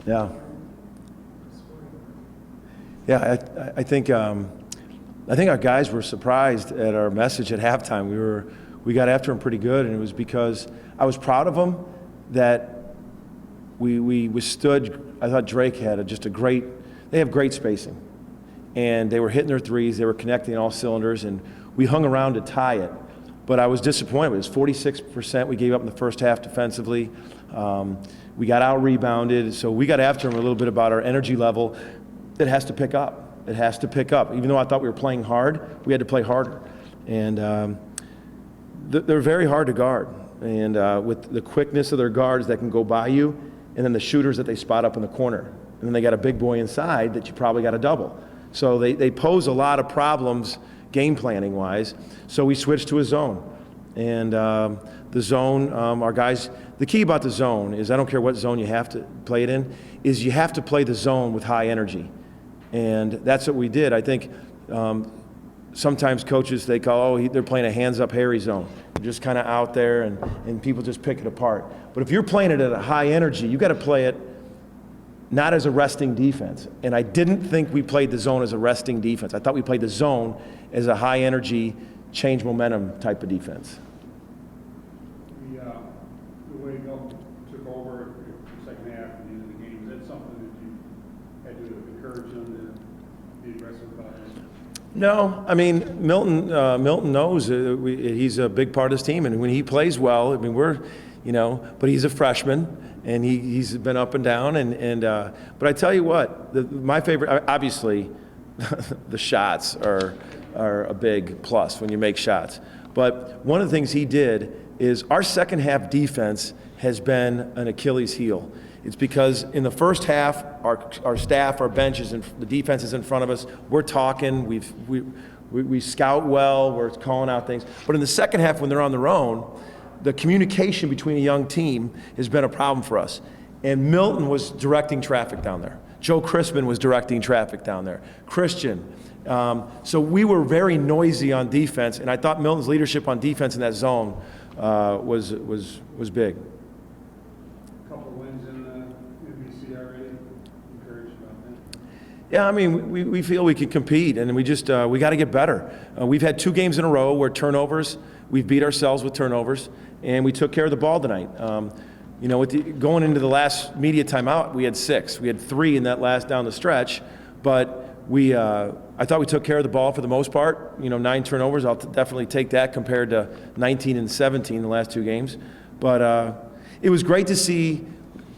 Yeah. Yeah, I think our guys were surprised at our message at halftime. We got after them pretty good, and it was because I was proud of them that we withstood. I thought Drake had they have great spacing, and they were hitting their threes. They were connecting all cylinders, and we hung around to tie it. But I was disappointed. It was 46% we gave up in the first half defensively. We got out-rebounded, so we got after them a little bit about our energy level. It has to pick up. It has to pick up. Even though I thought we were playing hard, we had to play harder. And they're very hard to guard. And with the quickness of their guards that can go by you, and then the shooters that they spot up in the corner. And then they got a big boy inside that you probably got to double. So they pose a lot of problems game planning wise. So we switched to a zone. And the zone, our guys, the key about the zone is, I don't care what zone you have to play it in, is you have to play the zone with high energy. And that's what we did. I think sometimes coaches, they call, they're playing a hands-up Harry zone. You're just kind of out there, and people just pick it apart. But if you're playing it at a high energy, you got to play it not as a resting defense. And I didn't think we played the zone as a resting defense. I thought we played the zone as a high-energy, change momentum type of defense. The way Milton took over the second half and the end of the game, is that something that you had to encourage them to be aggressive about? No, I mean, Milton knows he's a big part of his team, and when he plays well, I mean, but he's a freshman, and he's been up and down, but I tell you what, my favorite, obviously, the shots are a big plus when you make shots. But one of the things he did is our second half defense has been an Achilles heel. It's because in the first half, our staff, our benches, and the defense is in front of us. We're talking, we scout well, we're calling out things. But in the second half, when they're on their own, the communication between a young team has been a problem for us. And Milton was directing traffic down there. Joe Crispin was directing traffic down there. Christian. So we were very noisy on defense, and I thought Milton's leadership on defense in that zone was big. A couple wins in the MBB already. Encouraged about that? Yeah, I mean, we feel we can compete, and we got to get better. We've had 2 games in a row where we've beat ourselves with turnovers, and we took care of the ball tonight. Going into the last media timeout, we had 6. We had 3 in that last down the stretch, but I thought we took care of the ball for the most part. 9 turnovers, I'll definitely take that compared to 19 and 17 the last 2 games. But it was great to see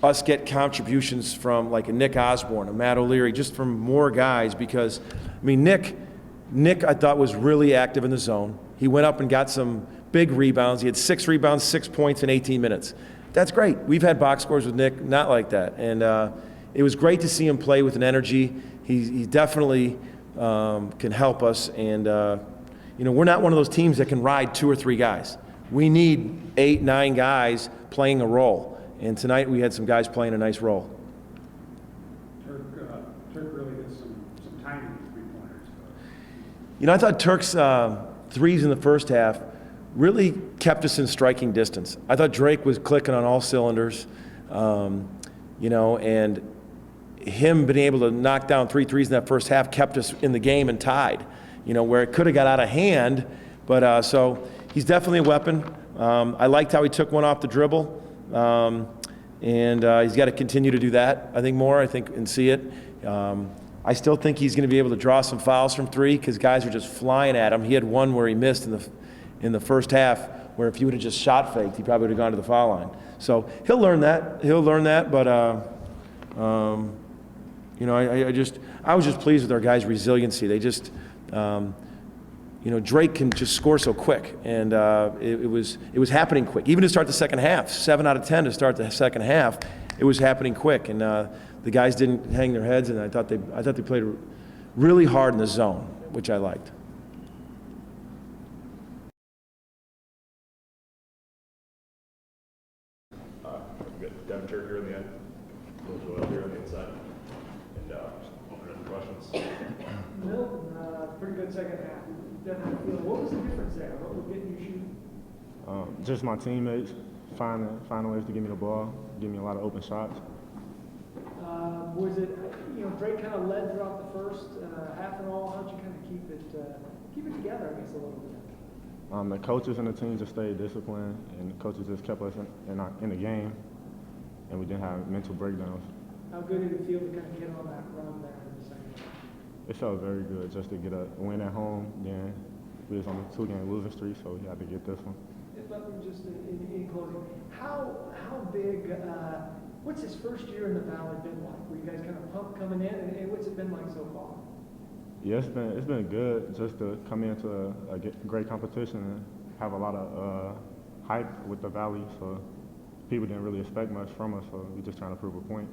us get contributions from like a Nick Osborne, a Matt O'Leary, just from more guys because, I mean, Nick I thought was really active in the zone. He went up and got some big rebounds. He had 6 rebounds, 6 points in 18 minutes. That's great. We've had box scores with Nick, not like that. And it was great to see him play with an energy. He definitely can help us. And, we're not one of those teams that can ride 2 or 3 guys. We need 8, 9 guys playing a role. And tonight we had some guys playing a nice role. Turk really hit some tiny three-pointers. I thought Turk's threes in the first half really kept us in striking distance. I thought Drake was clicking on all cylinders, and him being able to knock down 3 threes in that first half kept us in the game and tied, where it could have got out of hand. But so he's definitely a weapon. I liked how he took one off the dribble, and he's got to continue to do that, I think, and see it. I still think he's going to be able to draw some fouls from 3 because guys are just flying at him. He had one where he missed in the first half, where if he would have just shot faked, he probably would have gone to the foul line. So he'll learn that. But I was just pleased with our guys' resiliency. They just, Drake can just score so quick, and it was happening quick. Even to start the second half, 7 out of 10 to start the second half, it was happening quick, and the guys didn't hang their heads, and I thought they played really hard in the zone, which I liked. We've got Devin Turk here in the end, Loyola here on the inside, and open up the questions. Milton, pretty good second half. What was the difference there? What was getting you shooting? Just my teammates finding ways to give me the ball, give me a lot of open shots. Was it, Drake kind of led throughout the first half and all? How'd you kind of keep it together, I guess, a little bit? The coaches and the team just stayed disciplined, and the coaches just kept us in the game, and we didn't have mental breakdowns. How good did it feel to kind of get on that run there in the second half? It felt very good just to get a win at home. Then we was on a 2-game losing streak, so we had to get this one. Let me just, in closing, how big, what's his first year in the Valley been like? Were you guys kind of pumped coming in, and what's it been like so far? Yeah, it's been good just to come into a great competition and have a lot of hype with the Valley. So people didn't really expect much from us, so we're just trying to prove a point.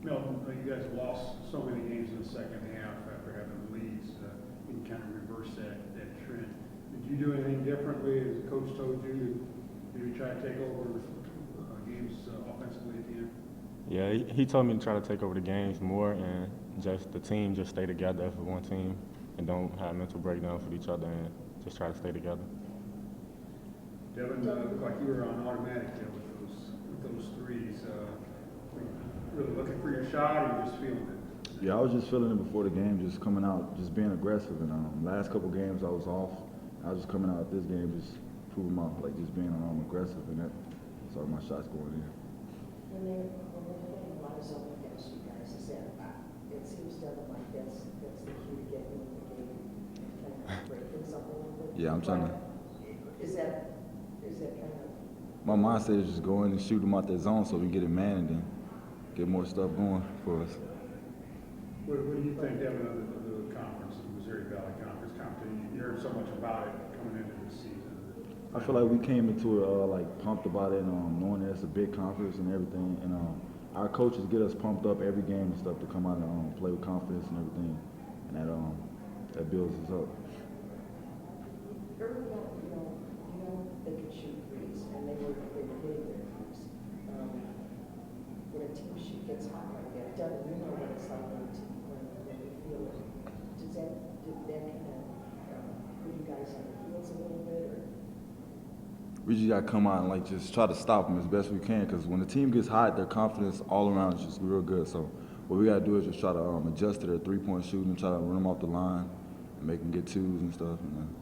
Milton, you guys lost so many games in the second half after having leads. You can kind of reverse that trend. Did you do anything differently as the coach told you? Did you try to take over games offensively at the end? Yeah, he told me to try to take over the games more and just the team just stay together as one team and don't have mental breakdowns with each other and just try to stay together. Devin, looked like you were on automatic there with those threes. Were you really looking for your shot, or you just feeling it? Yeah, I was just feeling it before the game, just coming out, just being aggressive. And last couple games I was off. I was just coming out this game, just proving my just being aggressive, and that so my shots going in. When they're putting a lot of zone against you guys, is that, it seems to them like that's the key to getting in the game and kind of break things up a little bit. Yeah, I'm trying to. Is that kind of? My mindset is just go in and shoot them out that zone so we get it man and then get more stuff going for us. What do you think, Devin, of the conference, the Missouri Valley Conference competition? You heard so much about it coming into the season. I feel like we came into it pumped about it, and knowing that it's a big conference and everything. And our coaches get us pumped up every game and stuff to come out and play with confidence and everything, and that builds us up. Early on, they could shoot threes, and they were hitting their threes. When a team gets hot like that, Devin, you know what it's like when they feel it. Did that kind of put you guys on the heels a little bit, or? We just got to come out and just try to stop them as best we can, because when the team gets hot, their confidence all around is just real good. So what we got to do is just try to adjust to their three-point shooting, try to run them off the line, and make them get twos and stuff, and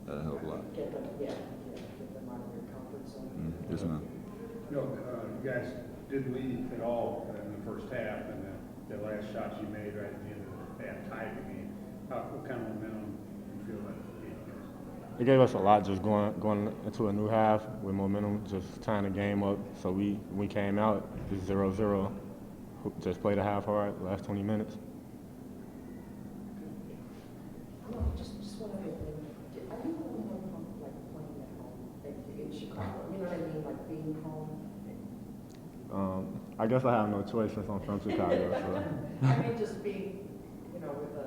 that'll help a lot. Get them out of their comfort zone. Yes, ma'am. You guys didn't lead at all in the first half, and the last shots you made right at the end of the half tied the game. What kind of momentum do you feel like it gave you guys? It gave us a lot just going into a new half with momentum, just tying the game up. So we came out just 0-0, just played a half hard last 20 minutes. Just one other thing. Are you the only one playing at home in Chicago? You know what I mean, like being home? I guess I have no choice since I'm from Chicago. So. I mean, just being, with a